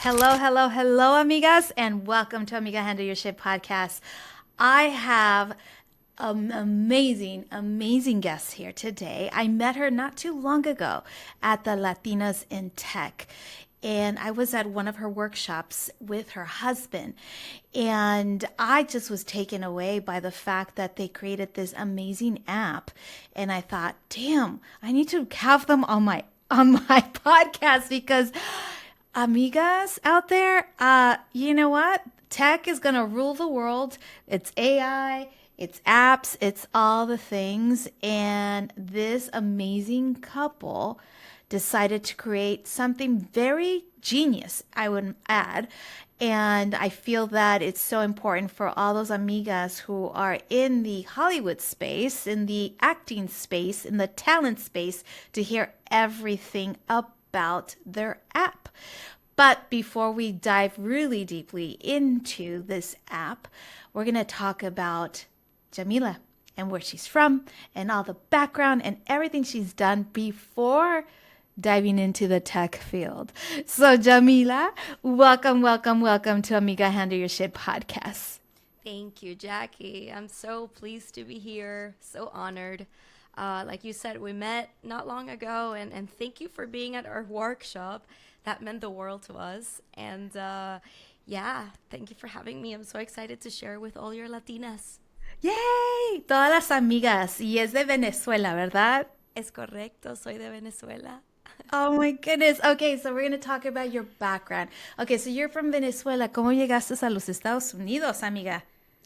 Hello, hello, hello, amigas, and welcome to Amiga Handle Your Shit podcast. I have an amazing, amazing guest here today. I met her not too long ago at the Latinas in Tech. And I was at one of her workshops with her husband. And I just was taken away by the fact that they created this amazing app. And I thought, damn, I need to have them on my podcast because amigas out there, you know what? Tech is going to rule the world. It's AI, it's apps, it's all the things. And this amazing couple decided to create something very genius, I would add. And I feel that it's so important for all those amigas who are in the Hollywood space, in the acting space, in the talent space to hear everything about their app. But before we dive really deeply into this app, we're going to talk about Jamila and where she's from and all the background and everything she's done before diving into the tech field. So Jamila, welcome, welcome, welcome to Amiga Handle Your Shit podcast. Thank you, Jackie. I'm so pleased to be here. So honored. Like you said, we met not long ago, and thank you for being at our workshop. That meant the world to us. And yeah, thank you for having me. I'm so excited to share with all your Latinas. Yay! Todas las amigas. Y es de Venezuela, ¿verdad? Es correcto, soy de Venezuela. Oh my goodness. Okay, so we're going to talk about your background. Okay, so you're from Venezuela. ¿Cómo llegaste a los Estados Unidos, amiga?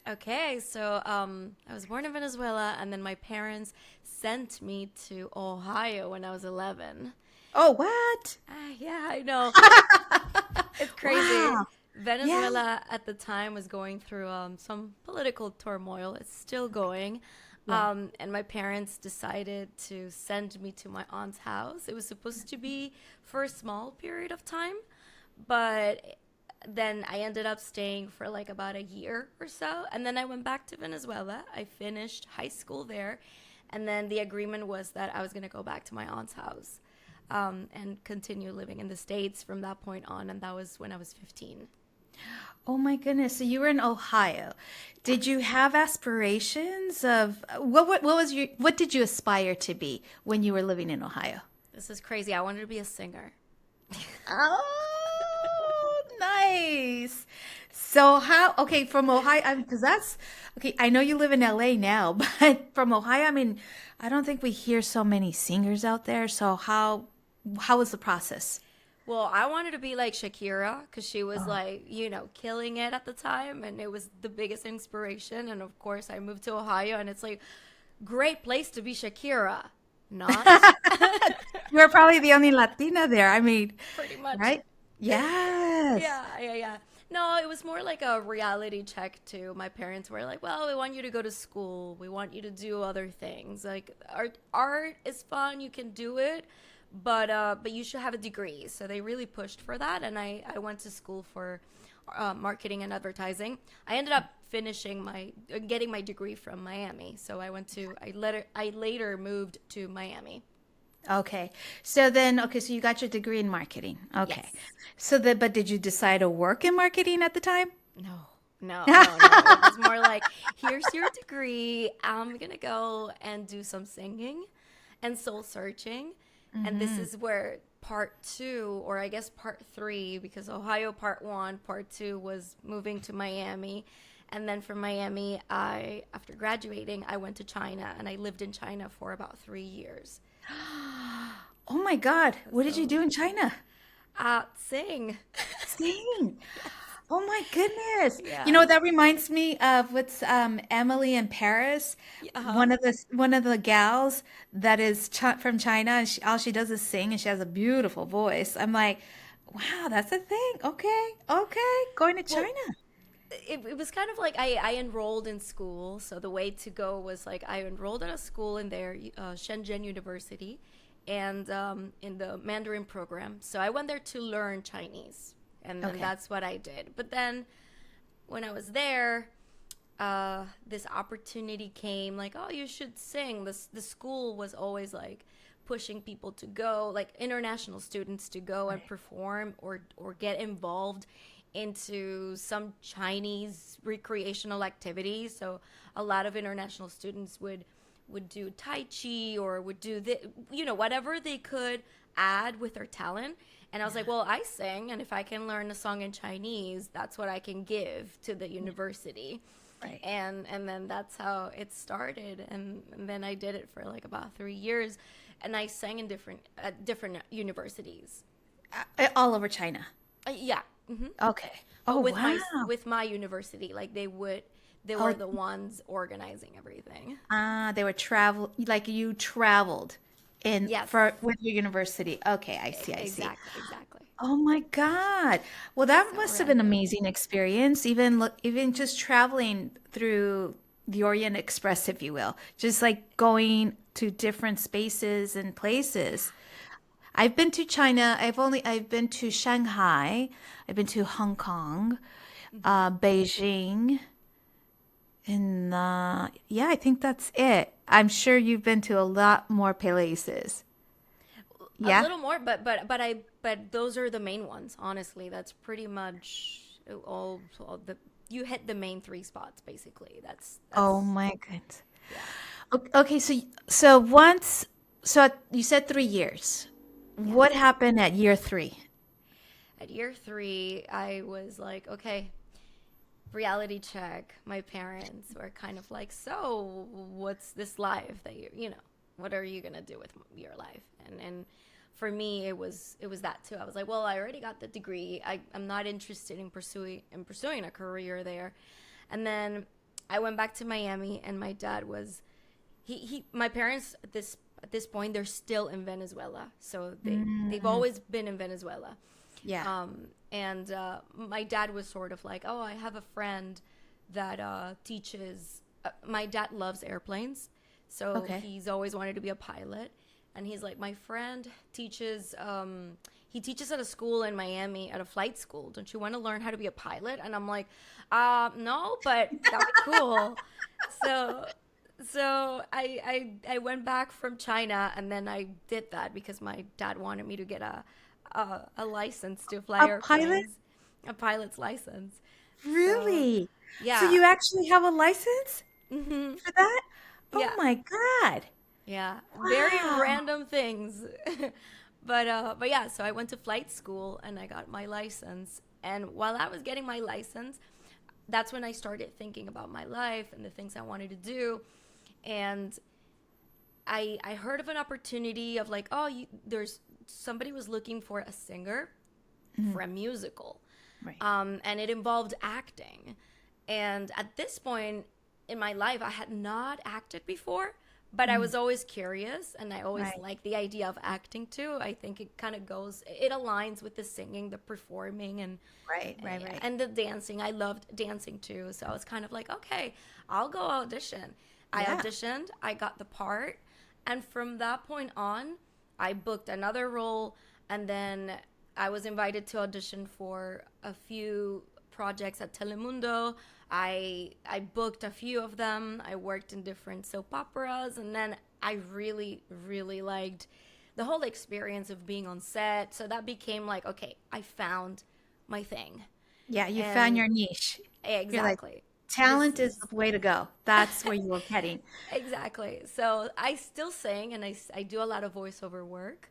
Okay, so I was born in Venezuela, and then my parents sent me to Ohio when I was 11. Oh, what? Yeah, I know. It's crazy. Wow. Yeah. Venezuela at the time was going through some political turmoil. It's still going. Yeah. And my parents decided to send me to my aunt's house. It was supposed to be for a small period of time, but then I ended up staying for like about a year or so. And then I went back to Venezuela. I finished high school there. And then the agreement was that I was going to go back to my aunt's house and continue living in the States from that point on. And that was when I was 15. Oh my goodness. So you were in Ohio. Did you have aspirations of what did you aspire to be when you were living in Ohio? This is crazy. I wanted to be a singer. Oh, nice. So how, okay, from Ohio, because that's, okay, I know you live in LA now, but from Ohio, I mean, I don't think we hear so many singers out there. So how was the process? Well, I wanted to be like Shakira because she was like, killing it at the time, and it was the biggest inspiration. And of course, I moved to Ohio, and it's like great place to be Shakira. Not You're probably the only Latina there. I mean, pretty much. right? Yes. Yeah. No, it was more like a reality check too. My parents were like, "Well, we want you to go to school. We want you to do other things. Like art is fun. You can do it." But you should have a degree. So they really pushed for that, and I went to school for marketing and advertising. I ended up getting my degree from Miami. So I later moved to Miami. Okay. So then, okay, so you got your degree in marketing. Okay. Yes. But did you decide to work in marketing at the time? No. It was more like, here's your degree. I'm gonna go and do some singing and soul searching. And this is where part two, or I guess part three, because Ohio part one, part two was moving to Miami. And then from Miami, after graduating, I went to China, and I lived in China for about 3 years. Oh my God. What did you So, do in China? sing. Sing. Oh my goodness. You Yeah. know, that reminds me of what's Emily in Paris, Uh-huh. one of the gals that is from China, and all she does is sing, and she has a beautiful voice. I'm like, wow, that's a thing. Okay, okay, going to Well, China. it was kind of like I enrolled in school. So the way to go was like I enrolled at a school in there, Shenzhen University, and in the Mandarin program. So I went there to learn Chinese, and Okay. that's what I did. But then when I was there, this opportunity came, like, oh, you should sing. The school was always like pushing people to go, like international students to go and Right. perform or get involved into some Chinese recreational activities. So a lot of international students would do tai chi or would do the, whatever they could add with their talent. And I was like, well, I sing, and if I can learn a song in Chinese, that's what I can give to the university. Right. And then that's how it started, and then I did it for like about 3 years, and I sang in different universities. All over China. Yeah. Okay. But Oh, with wow. my university, like they were Oh, the ones organizing everything. they were travel like you traveled in Yes. for with your university. Okay, I see, I see. Exactly. Oh my God. Well, that So must have been an random. amazing experience. Even just traveling through the Orient Express, if you will, just like going to different spaces and places. I've been to China. I've been to Shanghai. I've been to Hong Kong, Hmm. Beijing, and yeah, I think that's it. I'm sure you've been to a lot more places. A Yeah. little more, but those are the main ones. Honestly, that's pretty much all the you hit the main three spots basically. Oh That's my goodness. yeah. Okay, so once so you said 3 years. What Yes. happened at year three? At year 3, I was like, okay, reality check. My parents were kind of like, so what's this life that what are you gonna do with your life? And for me, it was that too. I was like, well, I already got the degree. I'm not interested in pursuing a career there. And then I went back to Miami, and my dad was he my parents at this point, they're still in Venezuela, so they've Mm, always been in Venezuela. yeah. And my dad was sort of like, oh, I have a friend that teaches. My dad loves airplanes, so Okay. he's always wanted to be a pilot. And he's like, my friend teaches. He teaches at a school in Miami, at a flight school. Don't you want to learn how to be a pilot? And I'm like, no, but that'd be cool. So so I went back from China, and then I did that because my dad wanted me to get a license to fly A pilot? airplanes, a pilot's license. So Really? So yeah. you actually have a license Hmm. for that? Oh Yeah. my God. Yeah, very Wow. random things. But yeah, so I went to flight school and I got my license. And while I was getting my license, that's when I started thinking about my life and the things I wanted to do. And I heard of an opportunity of like, oh, there's somebody was looking for a singer Mhm. for a musical, Right. and it involved acting. And at this point in my life, I had not acted before, but I Mm, was always curious, and I always right. liked the idea of acting too. I think it kind of it aligns with the singing, the performing, Right. Right. Right. and the dancing. I loved dancing too, so I was kind of like, okay, I'll go audition. I Yeah. auditioned, I got the part, and from that point on, I booked another role, and then I was invited to audition for a few projects at Telemundo. I booked a few of them. I worked in different soap operas, and then I really really liked the whole experience of being on set. So that became like, okay, I found my thing. Yeah. You found And your niche. You're like, exactly. This talent is is the way to go. That's where you were heading. exactly. So I still sing, and I do a lot of voiceover work.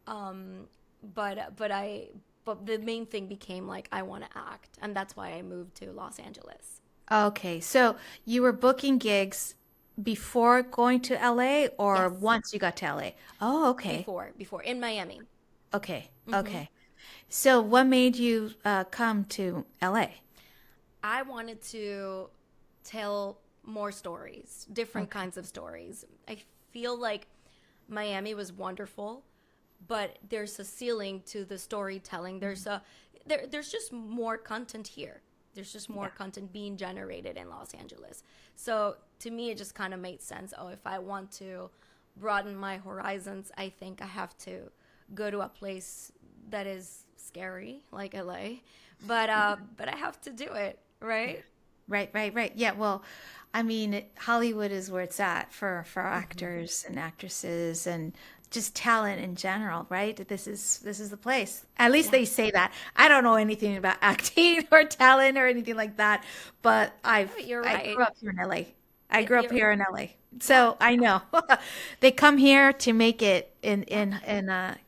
Um, but the main thing became like, I want to act, and that's why I moved to Los Angeles. Okay. So you were booking gigs before going to LA or Yes, once you got to LA? Oh, okay. before in Miami. Okay. Hmm. Okay. So what made you come to LA? I wanted to tell more stories, different Okay. kinds of stories. I feel like Miami was wonderful, but there's a ceiling to the storytelling. There's just more content here. There's just more Yeah. content being generated in Los Angeles. So to me, it just kind of made sense. Oh, if I want to broaden my horizons, I think I have to go to a place that is scary, like LA. But I have to do it, Yeah. right? Right, right, right. Yeah, well, I mean, Hollywood is where it's at for Hmm. actors and actresses and just talent in general, right? This is the place. At least Yeah. they say that. I don't know anything about acting or talent or anything like that, but Oh, you're I right. grew up here in LA. I grew up You're here in LA. yeah. So I know. They come here to make it Yeah.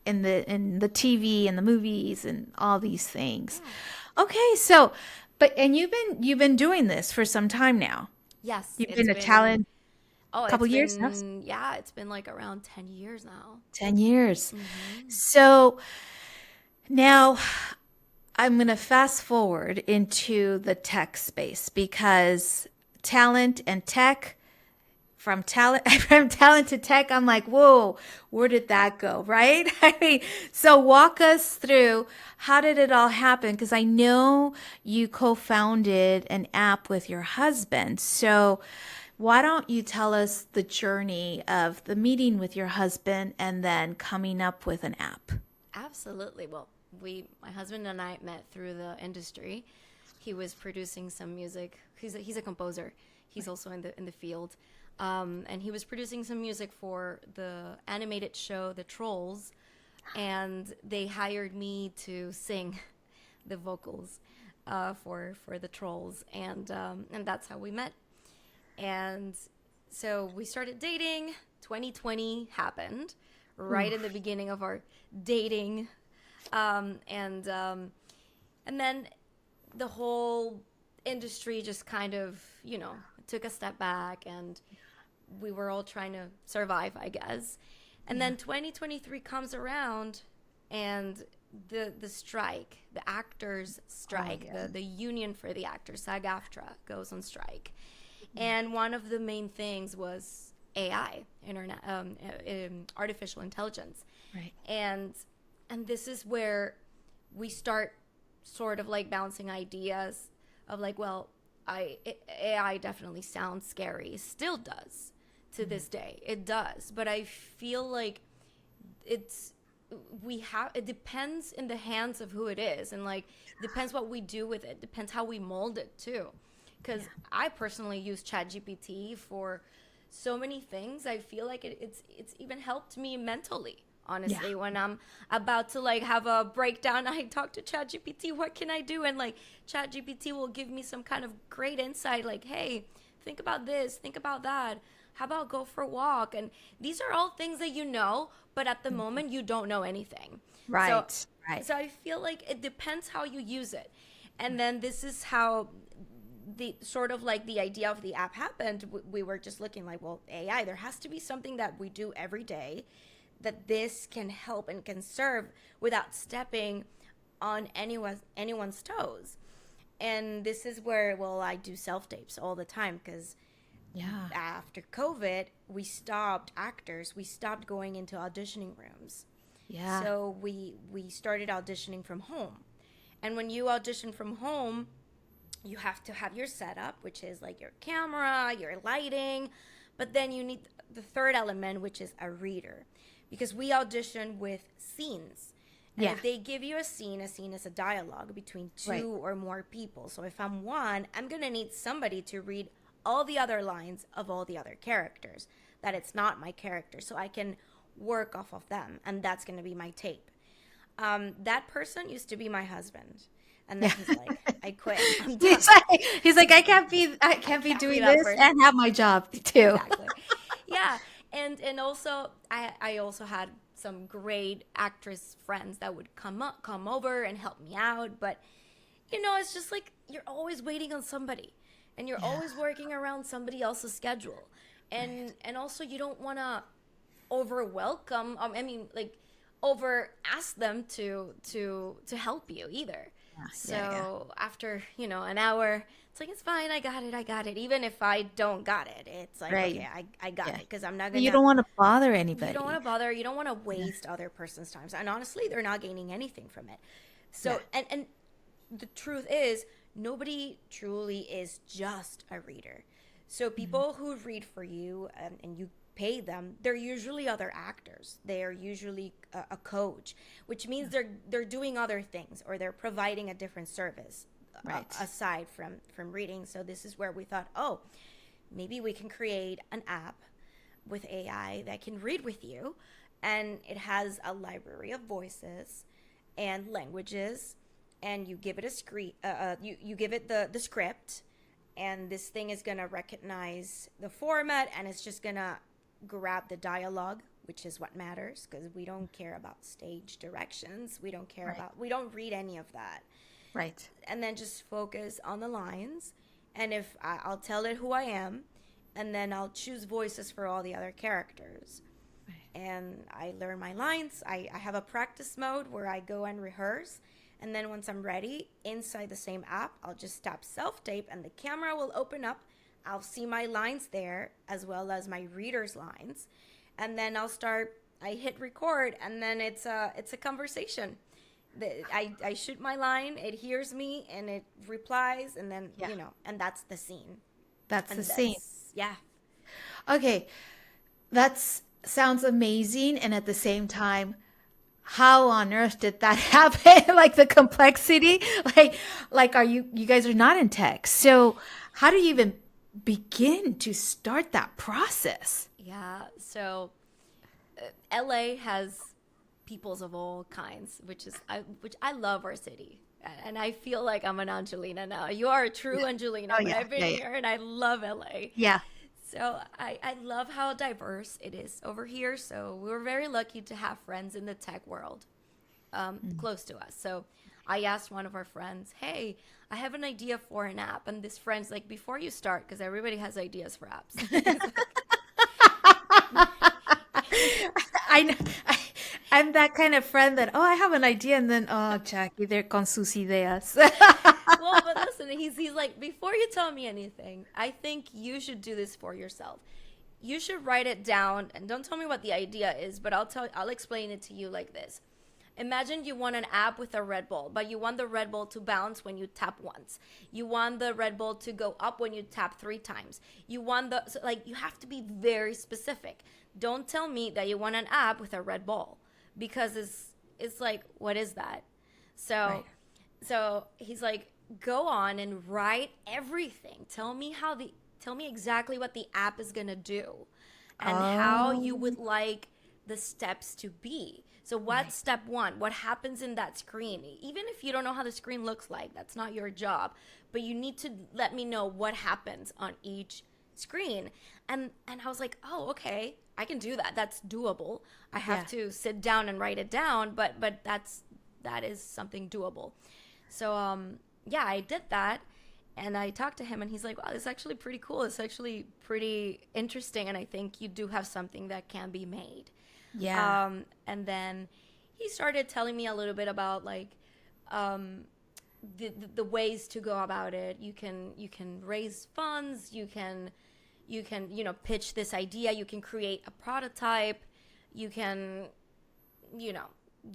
in the TV and the movies and all these things. Yeah. Okay, so but and you've been doing this for some time now. Yes, You've it's been a been talent oh, a couple it's years now? been yeah, it's been like around 10 years now. 10 years. Hmm. So now I'm going to fast forward into the tech space because talent and tech from talent from talent to tech, I'm like, whoa, where did that go? Right? I mean, so walk us through how did it all happen? Because I know you co-founded an app with your husband. So why don't you tell us the journey of the meeting with your husband and then coming up with an app? Absolutely. Well, my husband and I met through the industry. He was producing some music. He's a composer. He's also in the field, and he was producing some music for the animated show The Trolls, and they hired me to sing the vocals for the Trolls, and that's how we met. And so we started dating. 2020 happened right in the Oof. beginning of our dating, um, and um, and then the whole industry just kind of took a step back, and we were all trying to survive, I guess. And Yeah. then 2023 comes around, and the strike, the actors Oh strike, yeah. the union for the actors, SAG-AFTRA, goes on strike. And one of the main things was AI, artificial intelligence, Right. and this is where we start sort of like bouncing ideas of like, well, AI definitely sounds scary, still does to this day, it does, but I feel like it's we have it depends in the hands of who it is, and like depends what we do with it, depends how we mold it too, Yeah. because I personally use ChatGPT for so many things. I feel like it's even helped me mentally, Yeah. honestly, when I'm about to like have a breakdown. I talk to ChatGPT, what can I do, and like ChatGPT will give me some kind of great insight, like, hey, think about this, think about that, how about go for a walk? And these are all things that but at the moment you don't know anything. So Right. Right. I feel like it depends how you use it. And then this is how the sort of like the idea of the app happened. We were just looking like, well, AI, there has to be something that we do every day that this can help and can serve without stepping on anyone's toes. And this is where, well, I do self tapes all the time, because Yeah. after COVID, we stopped going into auditioning rooms. Yeah. So we started auditioning from home. And when you audition from home, you have to have your setup, which is like your camera, your lighting, but then you need the third element, which is a reader. Because we audition with scenes. And Yeah. if they give you a scene is a dialogue between Right. two or more people. So if I'm one, I'm going to need somebody to read all the other lines of all the other characters, that it's not my character. So I can work off of them. And that's going to be my tape. That person used to be my husband. And then Yeah. he's like, I quit. I'm done. He's like, I I can't be can't be doing that this person. and have my job too. Exactly. Yeah. And also I also had some great actress friends that would come over and help me out, but it's just like you're always waiting on somebody, and you're Yeah. always working around somebody else's schedule. Right. And also you don't want to over welcome I mean, like, over ask them to help you either. Yeah. Yeah. Yeah. So after an hour, it's like, it's fine, I got it, even if I don't got it, it's like, Right. okay, I got Yeah. it, because I'm not You gonna don't want to bother you don't want anybody. to bother, you don't want to Yeah. waste other person's time, and honestly they're not gaining anything from it. Yeah. So and the truth is, nobody truly is just a reader. So Mhm. people who read for you, and you pay them, they're usually other actors. They are usually a coach, which means they're doing other things, or they're providing a different service Right. aside from reading. So this is where we thought, oh, maybe we can create an app with AI that can read with you, and it has a library of voices and languages, and you give it a script. You give it the script, and this thing is gonna recognize the format, and it's just gonna grab the dialogue, which is what matters, because we don't care about stage directions. We don't care Right. about. We don't read any of that, Right. and then just focus on the lines. And if I'll tell it who I am, and then I'll choose voices for all the other characters. And I learn my lines. I have a practice mode where I go and rehearse. And then once I'm ready, inside the same app, I'll just tap self tape and the camera will open up. I'll see my lines there as well as my reader's lines. And then I hit record, and then it's a conversation. I shoot my line, it hears me, and it replies, and then, Yeah. and that's the scene. That's And the scene. yeah. Okay. That's sounds amazing. And at the same time, how on earth did that happen? Like the complexity, like are you guys are not in tech. So how do you even begin to start that process? Yeah. So LA has peoples of all kinds, which I love our city. And I feel like I'm an Angelina now. You are a true Angelina, Oh but yeah. I've been Yeah, yeah. here and I love LA. Yeah. So I love how diverse it is over here. So we were very lucky to have friends in the tech world close to us. So I asked one of our friends, hey, I have an idea for an app. And this friend's like, before you start, because everybody has ideas for apps. I know. I'm that kind of friend that, oh, I have an idea, and then, oh, Jackie, they're con sus ideas. Well, but listen, he's like, before you tell me anything, I think you should do this for yourself. You should write it down and don't tell me what the idea is, but I'll explain it to you like this. Imagine you want an app with a red ball, but you want the red ball to bounce when you tap once. You want the red ball to go up when you tap 3 times. You want you have to be very specific. Don't tell me that you want an app with a red ball, because it's like, what is that? So Right. so he's like, go on and write everything. Tell me exactly what the app is gonna do, and how you Oh, would like the steps to be. So what's right. step one? What happens in that screen? Even if you don't know how the screen looks like, that's not your job. But you need to let me know what happens on each screen. And I was like, oh, okay, I can do that. That's doable. I Yeah. have to sit down and write it down, but that is something doable. So yeah, I did that, and I talked to him, and he's like, wow, it's actually pretty cool. It's actually pretty interesting, and I think you do have something that can be made. Yeah. And then he started telling me a little bit about like um, the ways to go about it. You can raise funds. You can pitch this idea. You can create a prototype. You can you know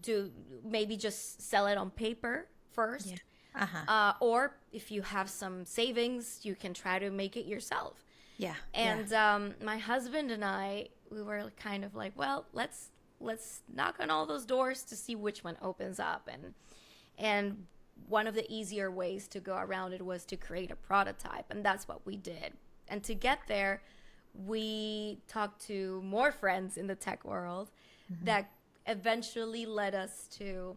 do maybe just sell it on paper Yeah. first, Uh-huh. or if you have some savings, you can try to make it yourself. Yeah. Yeah. And my husband and I, we were kind of like, well, let's knock on all those doors to see which one opens up. And one of the easier ways to go around it was to create a prototype, and that's what we did. And to get there, we talked to more friends in the tech world that eventually led us to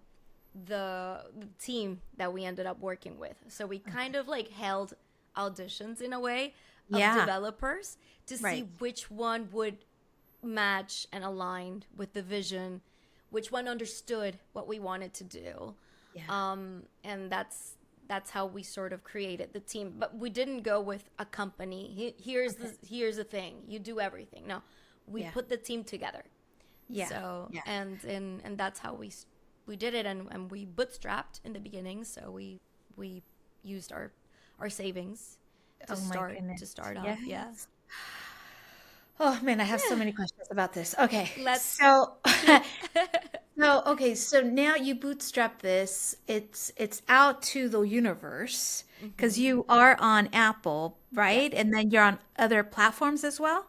the team that we ended up working with. So we kind of like held auditions in a way of Yeah. developers to Right. see which one would match and align with the vision, which one understood what we wanted to do. Yeah. And that's how we sort of created the team. But we didn't go with a company. Here's the thing. You do everything. No, we Yeah. put the team together. Yeah. So Yeah. and that's how we did it, and we bootstrapped in the beginning. So we used our savings Oh my to goodness. start off. Yeah. Yes. Oh man, I have so many questions about this. Okay. Let's So shoot. no, okay, so now you bootstrap this. It's out to the universe because hmm you are on Apple, Yes. right? And then you're on other platforms as well?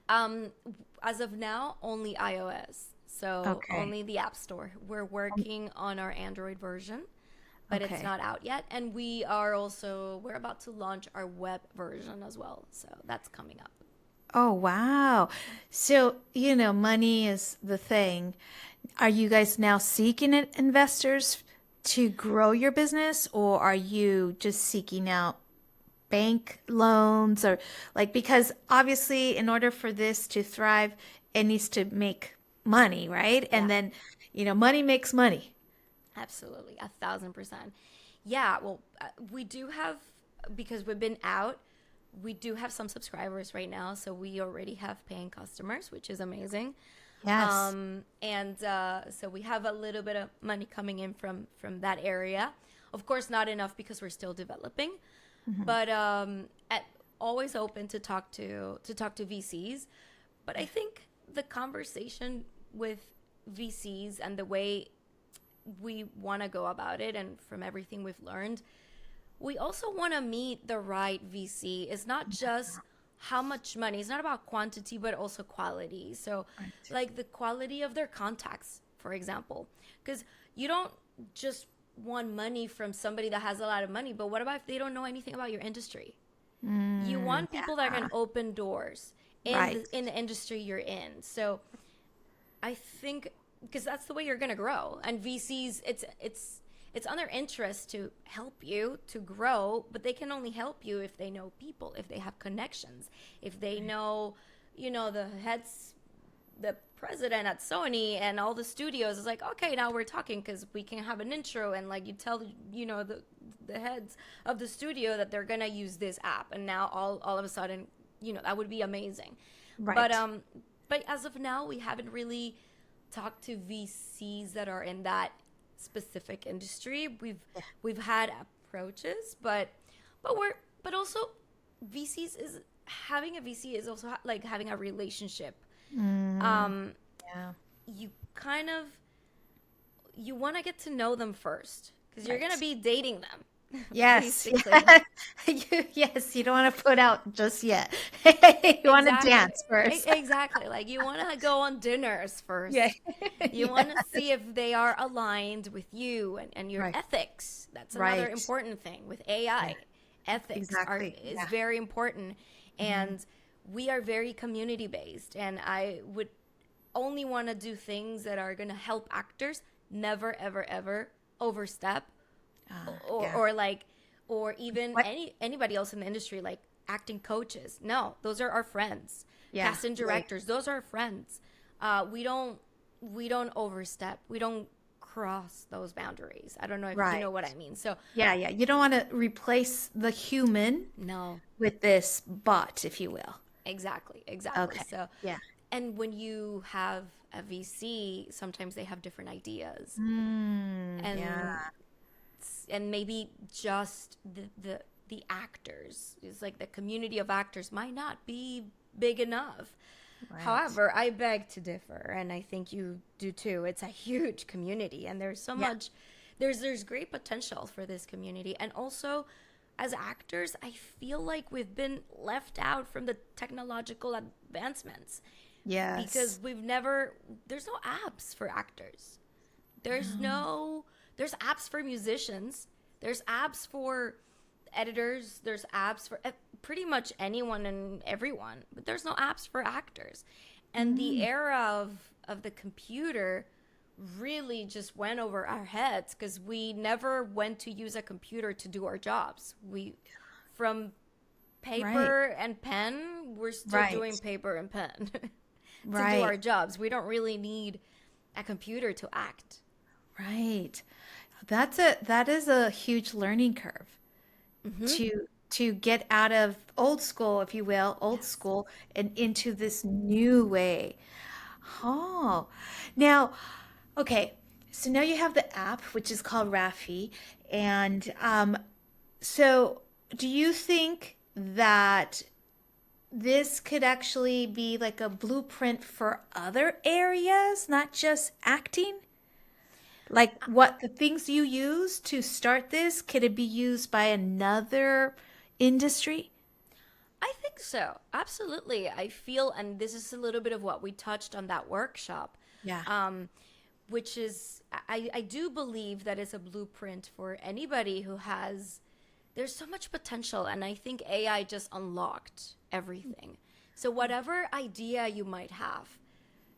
Um, as of now, only iOS. So Okay. only the App Store. We're working on our Android version. but it's Okay. not out yet. And we're about to launch our web version as well. So that's coming up. Oh, wow. So, money is the thing. Are you guys now seeking investors to grow your business, or are you just seeking out bank loans or like, because obviously in order for this to thrive, it needs to make money, right? And Yeah. then, money makes money. Absolutely, 1,000%. Yeah, well, we do have, because we've been out, we do have some subscribers right now. So we already have paying customers, which is amazing. Yes. So we have a little bit of money coming in from that area. Of course, not enough because we're still developing, but always open to talk to VCs. But I think the conversation with VCs and the way we want to go about it, and from everything we've learned, we also want to meet the right VC. It's not just how much money. It's not about quantity, but also quality. So, Right. like the quality of their contacts, for example, because you don't just want money from somebody that has a lot of money. But what about if they don't know anything about your industry? You want people that can Yeah. open doors in Right. the industry you're in. So I think because that's the way you're going to grow. And VCs, it's on their interest to help you to grow, but they can only help you if they know people, if they have connections, if they know, the heads, the president at Sony and all the studios is like, okay, now we're talking because we can have an intro, and like you tell, the heads of the studio that they're gonna use this app, and now all of a sudden, that would be amazing. But Right. as of now, we haven't really talked to VCs that are in that specific industry. We've had approaches, but also VCs is having a VC is also like having a relationship. Mm, Um, yeah. you kind of you want to get to know them first because you're gonna Right. be dating them, Yes. basically. Yes. You don't want to put out just yet. You want to Exactly. dance first. Exactly. Like you want to go on dinners Yeah. first. You want to Yes. see if they are aligned with you and your Right. ethics. That's another Right. important thing with Yeah. AI. Ethics are Exactly. is Yeah. very important, Mhm. and we are very community based. And I would only want to do things that are going to help actors never ever ever overstep, or Yeah. or like or even What? anybody else in the industry, like acting coaches. No, those are our friends. Yeah. Casting Right. directors, those are our friends. We don't overstep. We don't cross those boundaries. I don't know if you Right. know what I mean. So Yeah. Yeah. You don't want to replace the human no, with this bot, if you will. exactly. Okay. So, Yeah. and when you have a VC, sometimes they have different ideas, Yeah. and maybe just the actors, it's like the community of actors might not be big enough. Right. However, I beg to differ, and I think you do too. It's a huge community, and there's so Yeah. much, there's great potential for this community. And also, as actors, I feel like we've been left out from the technological advancements because Yes. there's no apps for actors. There's no there's apps for musicians. There's apps for editors. There's apps for pretty much anyone and everyone, but there's no apps for actors. And the Mm. era of the computer really just went over our heads because we never went to use a computer to do our jobs. We from Right. paper and pen, we're still doing Right. paper and pen to do Right. our jobs. We don't really need a computer to act. Right. That is a huge learning curve Hmm. to get out of old school, if you will, old Yes. school and into this new way. Oh, now, okay. So now you have the app, which is called Rafy, and so do you think that this could actually be like a blueprint for other areas, not just acting? Like what the things you use to start this, could it be used by another industry? I think so. Absolutely. I feel, and this is a little bit of what we touched on that workshop. Yeah. Um, which is, I do believe that is a blueprint for anybody who has, there's so much potential. And I think AI just unlocked everything. So whatever idea you might have,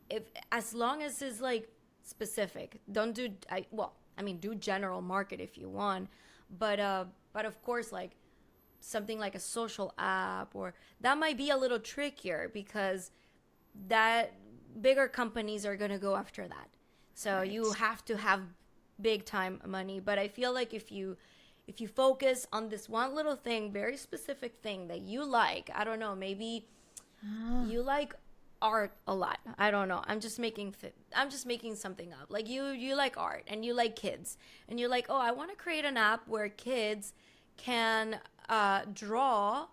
if as long as it's like specific, don't do, I mean, do general market if you want, but of course, like something like a social app, or that might be a little trickier because that bigger companies are going to go after that. So Right. you have to have big time money. But I feel like if you focus on this one little thing, very specific thing that you like, I don't know, maybe Oh, you like art a lot. I don't know. I'm just making something up. Like you like art and you like kids and you're like, "Oh, I want to create an app where kids can draw,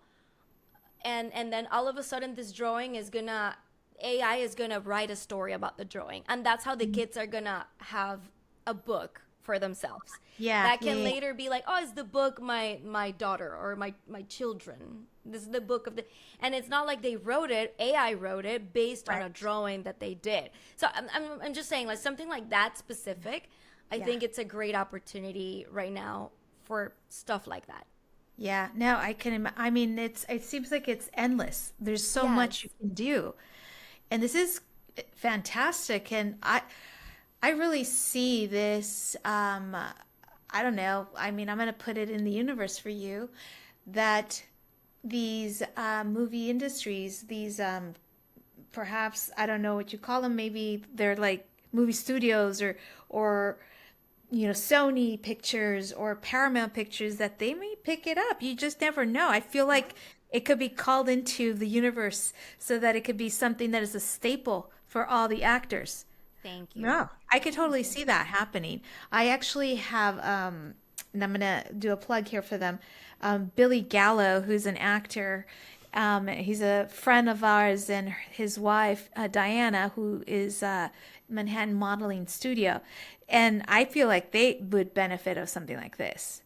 and then all of a sudden this drawing is gonna AI is gonna write a story about the drawing, and that's how the kids are gonna have a book for themselves yeah, that yeah, can yeah. later be like, oh, it's the book my daughter or my children, this is the book of the, and it's not like they wrote it, AI wrote it based on Right. a drawing that they did. So I'm just saying, like something like that specific, I Yeah. think it's a great opportunity right now for stuff like that. Yeah. No, I can. I mean, it seems like it's endless. There's so much you Yes. can do, and this is fantastic. And I really see this. I don't know. I mean, I'm going to put it in the universe for you that these movie industries, these perhaps I don't know what you call them. Maybe they're like movie studios or Sony Pictures or Paramount Pictures that they may pick it up. You just never know. I feel Yeah. like it could be called into the universe so that it could be something that is a staple for all the actors. Thank you. No, I could Thank totally you. see that happening. I actually have, and I'm gonna do a plug here for them. Billy Gallo, who's an actor. He's a friend of ours, and his wife Diana, who is Manhattan Modeling Studio, and I feel like they would benefit of something like this.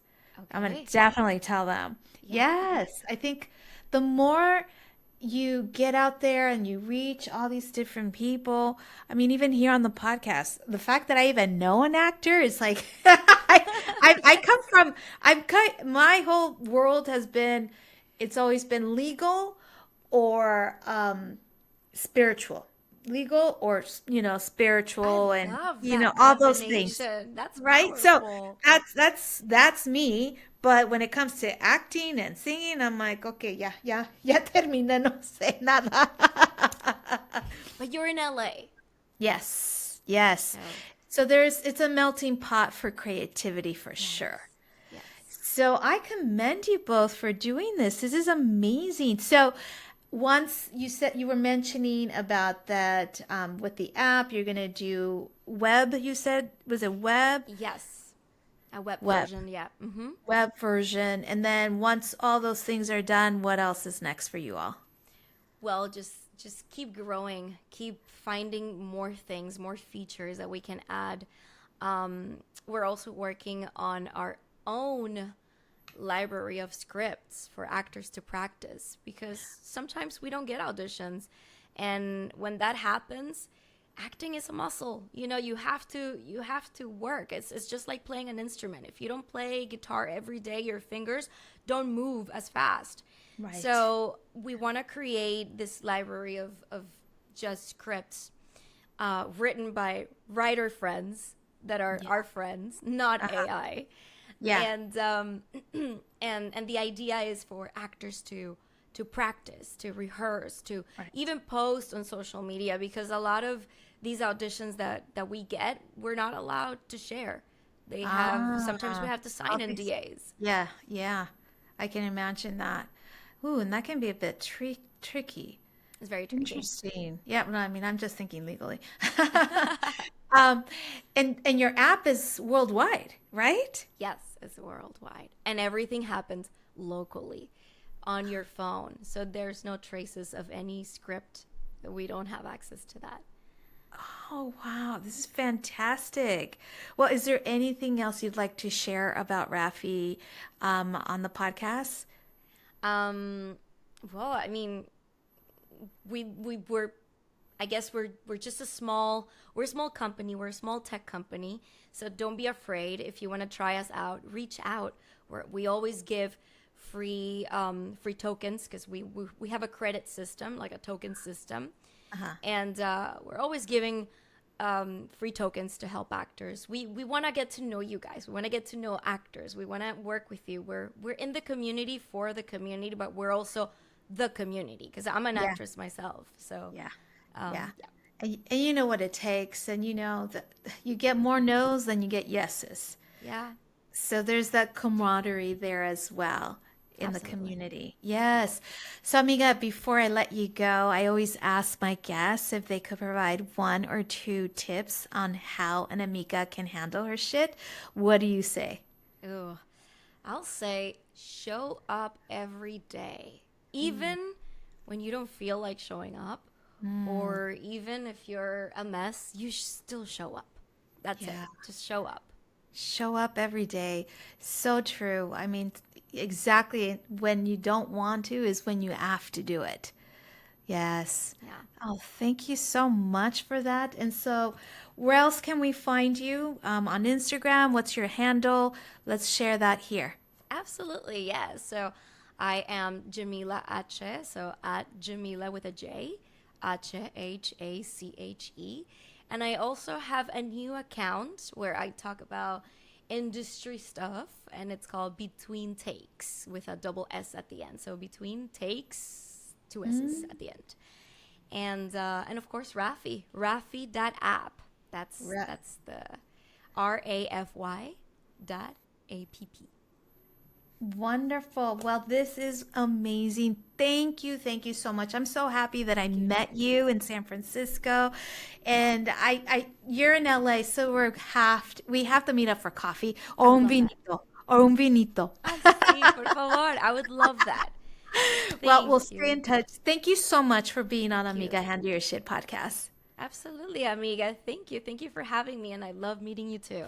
I'm gonna Okay. definitely tell them. Yeah. Yes, I think the more you get out there and you reach all these different people. I mean, even here on the podcast, the fact that I even know an actor is like, I come from, my whole world has been, it's always been legal or spiritual. Legal or, I spiritual and, love that all those things. combination. That's Right? So powerful. that's me. But when it comes to acting and singing, I'm like, okay, ya terminé, no sé nada. But you're in LA. Yes, yes. So, So it's a melting pot for creativity for sure. yes. Yes. So I commend you both for doing this. This is amazing. So once you said you were mentioning about that with the app, you're gonna do web. You said was it web? Yes. A web Web. version, yeah. Mm-hmm. Web version. And then once all those things are done, what else is next for you all? Well, just keep growing, keep finding more things, more features that we can add. We're also working on our own library of scripts for actors to practice because sometimes we don't get auditions, and when that happens, acting is a muscle. You have to work. It's just like playing an instrument. If you don't play guitar every day, your fingers don't move as fast. Right. So we want to create this library of just scripts written by writer friends that are Yeah. our friends, not Uh-huh. AI. Yeah. And and the idea is for actors to practice, to rehearse, to Right. even post on social media, because a lot of these auditions that we get, we're not allowed to share. They have sometimes we Ah, have to sign all these. NDAs. Yeah, yeah. I can imagine that. Ooh, and that can be a bit tricky. It's very tricky. Interesting. Yeah, no, I mean, I'm just thinking legally. Um, and your app is worldwide, right? Yes, it's worldwide. And everything happens locally on your phone. So there's no traces of any script. We don't have access to that. Oh, wow. This is fantastic. Well, is there anything else you'd like to share about Rafy on the podcast? Um, well, I mean, we were I guess we're just we're a small company, we're a small tech company. So don't be afraid. If you want to try us out, reach out. We always give free tokens because we have a credit system, like a token system, Uh-huh. and we're always giving free tokens to help actors. We want to get to know you guys. We want to get to know actors. We want to work with you. We're in the community for the community, but we're also the community because I'm an Yeah. actress myself. So Yeah. Yeah. yeah, And you know what it takes, and you know that you get more no's than you get yeses. yeah, So there's that camaraderie there as well in the absolutely. community. Yeah. Yes. So, amiga, before I let you go, I always ask my guests if they could provide one or two tips on how an amiga can handle her shit. What do you say? Ooh, I'll say show up every day, Mm, even when you don't feel like showing up, mm, or even if you're a mess, you still show up. That's it. yeah. Just show up. Show up every day. So true. I mean, exactly when you don't want to is when you have to do it. Yes. Yeah. Oh, thank you so much for that. And so, where else can we find you? On Instagram? What's your handle? Let's share that here. Absolutely, yeah. So I am Jamila Hache, so at Jamila with a J, Hache, Hache. And I also have a new account where I talk about industry stuff, and it's called Between Takes with a double S at the end. So Between Takes, two S's Mm, at the end. And of course Rafy, Rafy.app. Ra- That's the Rafy dot app. Wonderful. Well, this is amazing. Thank you. Thank you so much. I'm so happy that I Thank you. met you in San Francisco. And you're in LA, so we have to meet up for coffee I or would un love that. vinito or un vinito. Ah, sí, por favor. I would love that. Well, we'll Thank stay you. in touch. Thank you so much for being on Thank Amiga you. Handle Your Shit podcast. Absolutely, amiga. Thank you. Thank you for having me, and I love meeting you too.